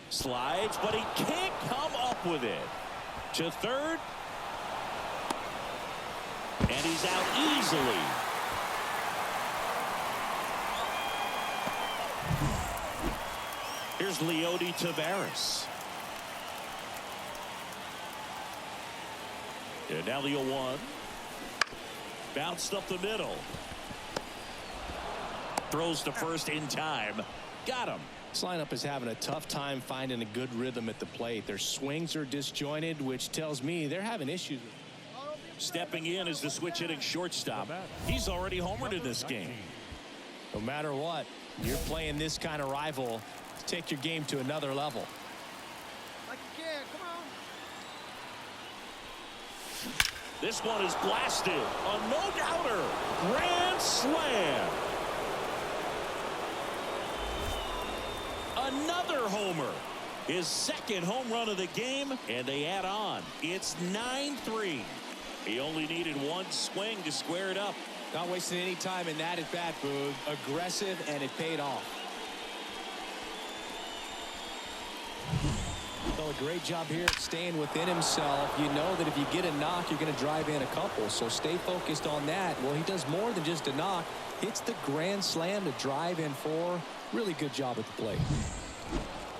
Slides, but he can't come up with it. To third. And he's out easily. Here's Leody Taveras. And now the 0-1. Bounced up the middle. Throws to first in time. Got him. This lineup is having a tough time finding a good rhythm at the plate. Their swings are disjointed, which tells me they're having issues. Stepping in is the switch hitting shortstop. He's already homered in this game. No matter what, you're playing this kind of rival to take your game to another level. Like you can, come on. This one is blasted. A no-doubter. Grand slam. Another homer. His second home run of the game, and they add on. It's 9-3. He only needed one swing to square it up. Not wasting any time in that at bat, Boog. Aggressive, and it paid off. Well, a great job here at staying within himself. You know that if you get a knock, you're going to drive in a couple. So stay focused on that. Well, he does more than just a knock. Hits the grand slam to drive in 4. Really good job at the plate.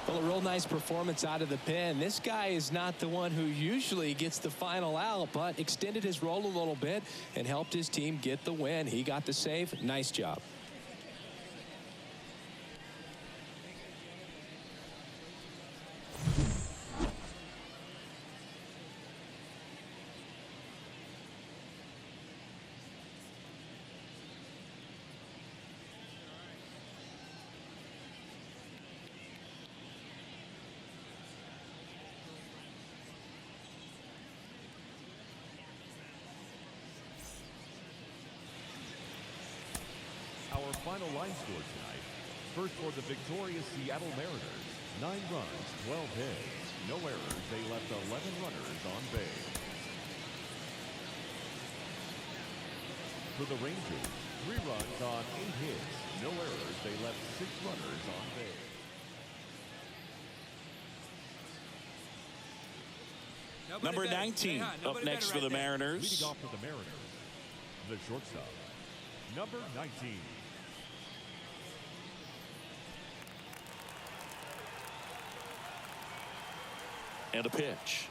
Well, a real nice performance out of the pen. This guy is not the one who usually gets the final out, but extended his role a little bit and helped his team get the win. He got the save. Nice job. Our final line score tonight. First for the victorious Seattle Mariners, 9 runs, 12 hits, no errors. They left 11 runners on base. For the Rangers, 3 runs on 8 hits, no errors. They left 6 runners on base. Number 19 up next for the Mariners. Leading off for the Mariners, the shortstop, number 19. And a pitch.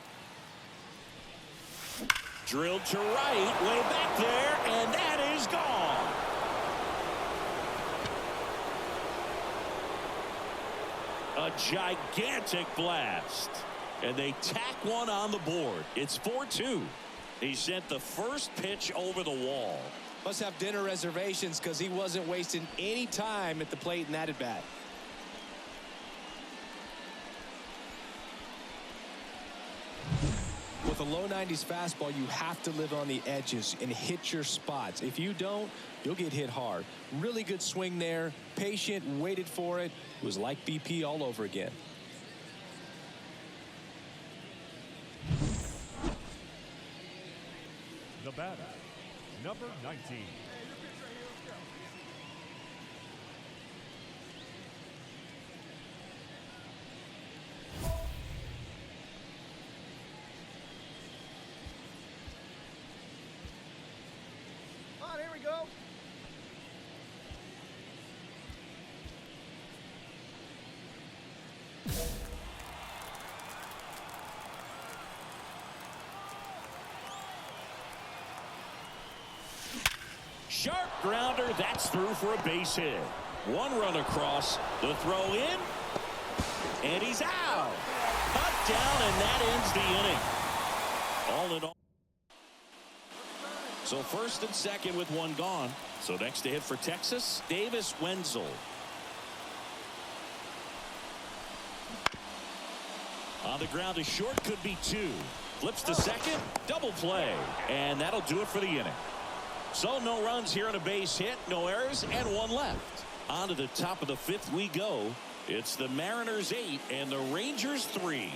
Drilled to right, way back there, and that is gone. A gigantic blast. And they tack one on the board. It's 4-2. He sent the first pitch over the wall. Must have dinner reservations because he wasn't wasting any time at the plate in that at bat. With a low 90s fastball, you have to live on the edges and hit your spots. If you don't, you'll get hit hard. Really good swing there. Patient, waited for it. It was like BP all over again. The batter, number 19. On, here we go. Sharp grounder, that's through for a base hit. 1 run across, the throw in, and he's out. Cut down, and that ends the inning. All in all. So first and second with 1 gone. So next to hit for Texas, Davis Wenzel. On the ground to short, could be 2. Flips to second, double play, and that'll do it for the inning. So no runs here on a base hit, no errors, and 1 left. On to the top of the 5th we go. It's the Mariners 8 and the Rangers 3.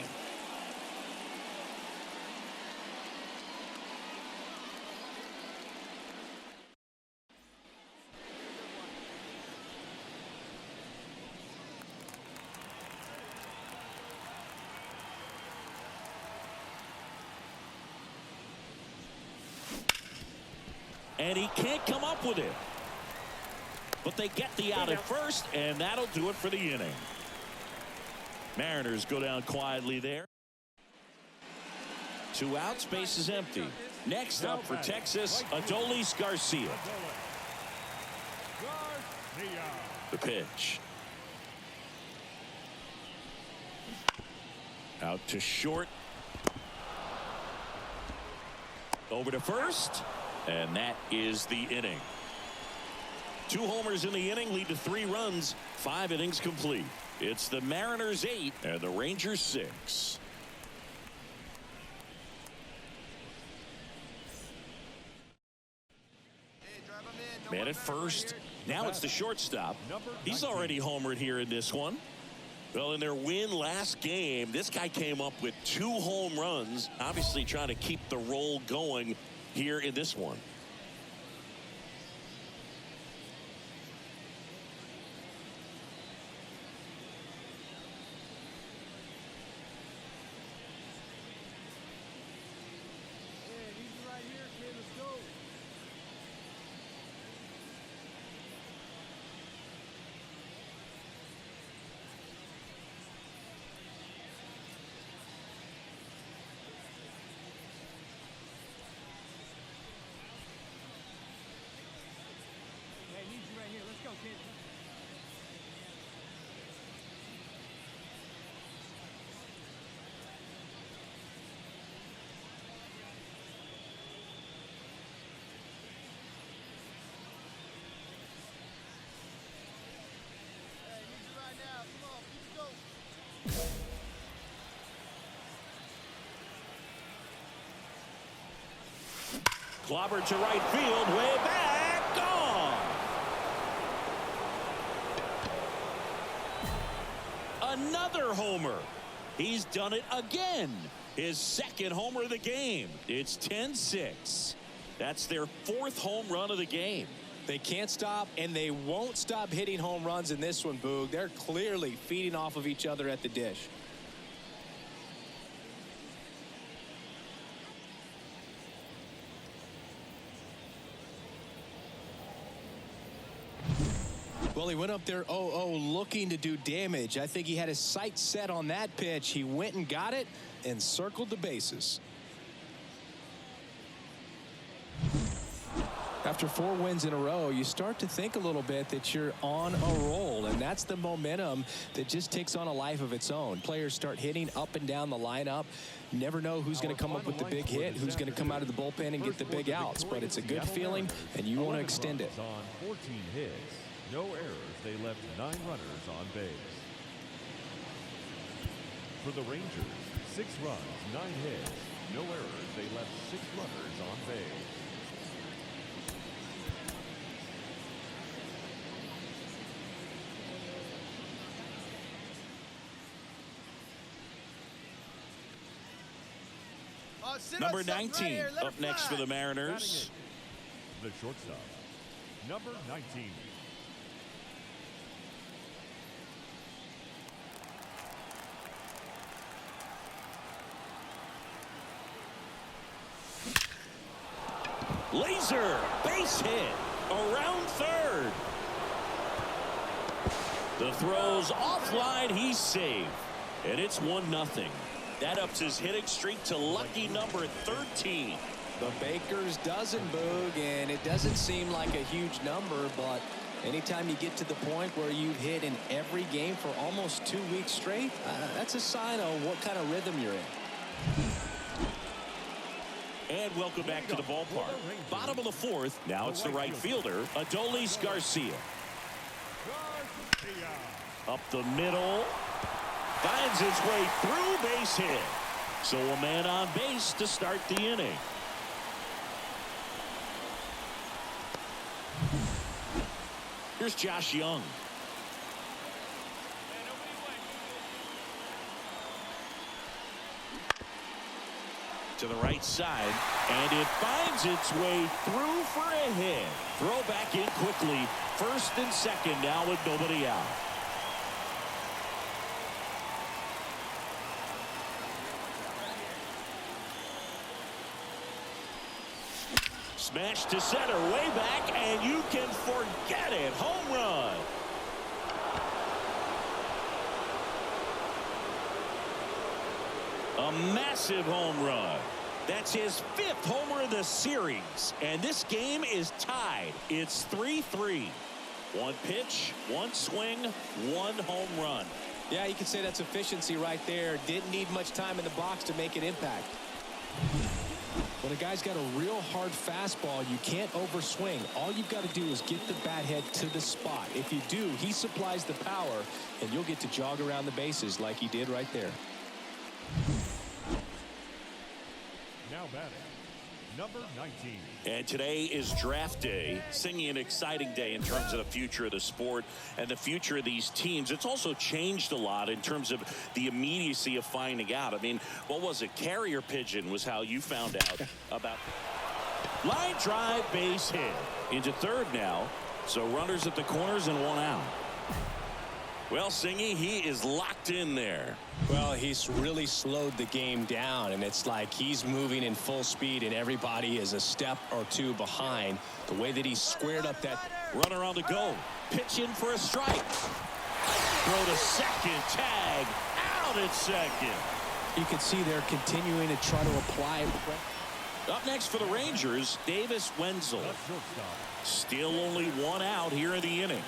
And he can't come up with it. But they get the out at first, and that'll do it for the inning. Mariners go down quietly there. 2 outs, base is empty. Next up for Texas, Adolis Garcia. The pitch. Out to short. Over to first. And that is the inning. 2 homers in the inning lead to 3 runs. 5 innings complete. It's the Mariners 8 and the Rangers 6. Man at first. Now it's the shortstop. He's already homered here in this one. Well, in their win last game, this guy came up with 2 home runs. Obviously trying to keep the roll going here in this one. Clobber to right field, way back, gone. Another homer. He's done it again. His 2nd homer of the game. It's 10-6. That's their 4th home run of the game. They can't stop, and they won't stop hitting home runs in this one, Boog. They're clearly feeding off of each other at the dish. Well, he went up there 0-0 looking to do damage. I think he had his sights set on that pitch. He went and got it and circled the bases. After 4 wins in a row, you start to think a little bit that you're on a roll, and that's the momentum that just takes on a life of its own. Players start hitting up and down the lineup. You never know who's going to come up with the big hit, who's going to come out of the bullpen and get the big outs, but it's a good feeling, and you want to extend it. On 14 hits, no errors, they left 9 runners on base. For the Rangers, 6 runs, 9 hits, no errors, they left 6 runners on base. Number 19 up next for the Mariners. The shortstop, number 19. Laser base hit around third. The throw's offline. He's safe, and it's 1-0. That ups his hitting streak to lucky number 13. The Baker's dozen, Boog, and it doesn't seem like a huge number, but anytime you get to the point where you've hit in every game for almost 2 weeks straight, that's a sign of what kind of rhythm you're in. And welcome back to the ballpark. Bottom of the 4th. Now it's the right fielder, Adolis Garcia. Up the middle. Finds its way through, base hit. So a man on base to start the inning. Here's Josh Young. To the right side, and it finds its way through for a hit. Throw back in quickly. First and second now with nobody out. Smash to center, way back, and you can forget it. Home run. A massive home run. That's his 5th homer of the series. And this game is tied. It's 3-3. One pitch, one swing, one home run. Yeah, you can say that's efficiency right there. Didn't need much time in the box to make an impact. When a guy's got a real hard fastball, you can't overswing. All you've got to do is get the bat head to the spot. If you do, he supplies the power, and you'll get to jog around the bases like he did right there. Now batting, number 19. And today is draft day. Singing an exciting day in terms of the future of the sport and the future of these teams. It's also changed a lot in terms of the immediacy of finding out. I mean, what was it? Carrier pigeon was how you found out about. Line drive, base hit. Into third now. So runners at the corners and one out. Well, Singy, he is locked in there. Well, he's really slowed the game down, and it's like he's moving in full speed, and everybody is a step or two behind. The way that he squared up that runner on the go. Pitch in for a strike. Throw to second. Tag. Out at second. You can see they're continuing to try to apply. Up next for the Rangers, Davis Wenzel. Still only one out here in the inning.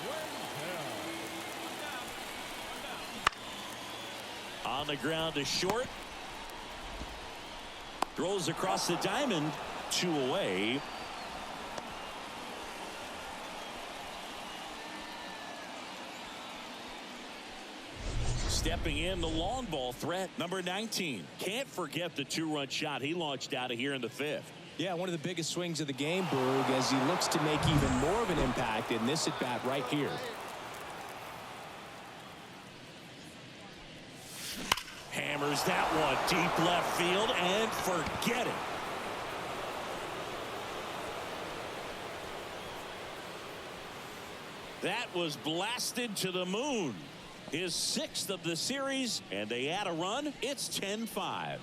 On the ground to short. Throws across the diamond. 2 away. Stepping in, the long ball threat, number 19. Can't forget the 2-run shot he launched out of here in the 5th. Yeah, one of the biggest swings of the game, Boog, as he looks to make even more of an impact in this at-bat right here. Hammers that one deep left field and forget it. That was blasted to the moon. His 6th of the series, and they add a run. It's 10-5.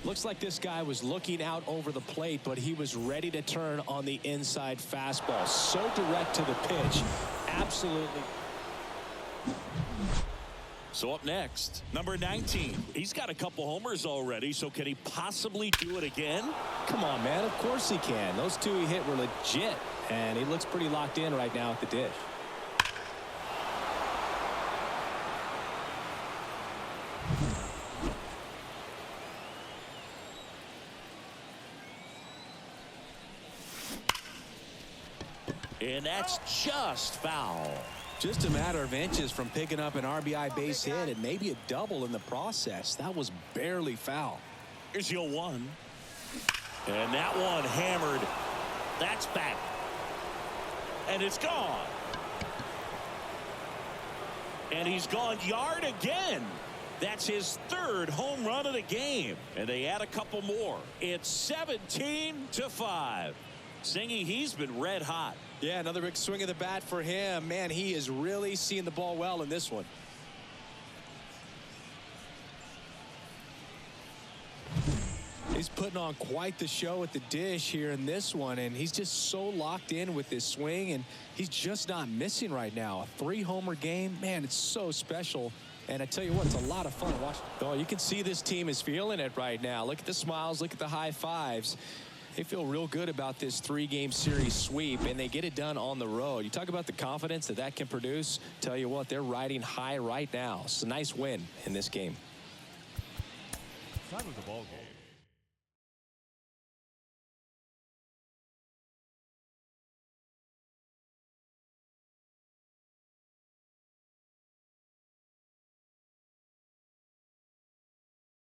Looks like this guy was looking out over the plate, but he was ready to turn on the inside fastball. So direct to the pitch. Absolutely. So up next, number 19. He's got a couple homers already, so can he possibly do it again? Come on, man. Of course he can. Those 2 he hit were legit, and he looks pretty locked in right now at the dish. And that's just foul. Just a matter of inches from picking up an RBI base hit and maybe a double in the process. That was barely foul. Here's your 1. And that one hammered. That's back. And it's gone. And he's gone yard again. That's his 3rd home run of the game. And they add a couple more. It's 17-5. Singy, he's been red hot. Yeah, another big swing of the bat for him. Man, he is really seeing the ball well in this one. He's putting on quite the show at the dish here in this one, and he's just so locked in with this swing, and he's just not missing right now. A 3-homer game, man, it's so special. And I tell you what, it's a lot of fun to watch. Oh, you can see this team is feeling it right now. Look at the smiles, look at the high fives. They feel real good about this 3-game series sweep, and they get it done on the road. You talk about the confidence that can produce. Tell you what, they're riding high right now. It's a nice win in this game. Time of the ball game.